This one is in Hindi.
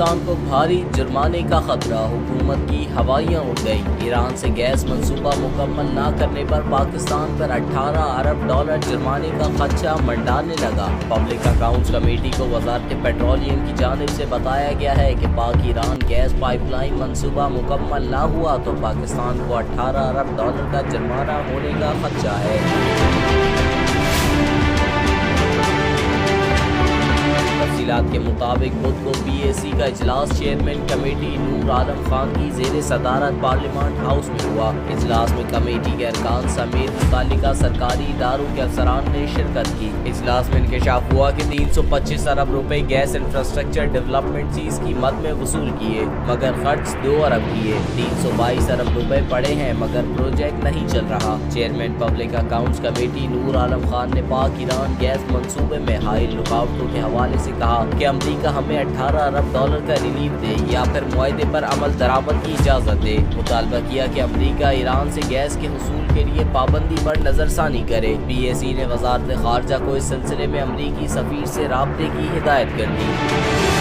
पाकिस्तान को भारी जुर्माने का खतरा, हुकूमत की हवाइयाँ उड़ गई। ईरान से गैस मंसूबा मुकम्मल न करने पर पाकिस्तान पर 18 अरब डॉलर जुर्माने का खदशा मंडाने लगा। पब्लिक अकाउंट्स कमेटी को वजारत पेट्रोलियम की जानिब से बताया गया है कि पाक ईरान गैस पाइपलाइन मंसूबा मुकम्मल न हुआ तो पाकिस्तान को 18 अरब डॉलर का जुर्माना होने का खदशा है। तफसीलात के मुताबिक बुध को PAC का इजलास चेयरमैन कमेटी नूर आलम खान की जेर सदारत पार्लियामेंट हाउस में हुआ। इजलास में कमेटी के अरकान समेत मुतालिका सरकारी इदारों के अफसरान ने शिरकत की। इजलास में इंकशाफ हुआ कि 325 अरब रुपए गैस इंफ्रास्ट्रक्चर डेवलपमेंट चीज की मद में वसूल किए मगर खर्च 2 अरब किए। 322 अरब रुपए पड़े हैं मगर प्रोजेक्ट नहीं चल रहा। Chairman public accounts committee Noor Alam Khan ने पाक ईरान गैस मंसूबे में हाइल रुकावटों के हवाले से कहा कि अमरीका हमें 18 अरब डॉलर का रिलीफ दे या फिर मुआहदे पर अमल दरामद की इजाज़त दे। मुतालबा किया कि अमरीका ईरान से गैस के हुसूल के लिए पाबंदी पर नजरसानी करे। PAC ने वजारत खारजा को इस सिलसिले में अमरीकी सफीर से राब्ते की हिदायत कर दी।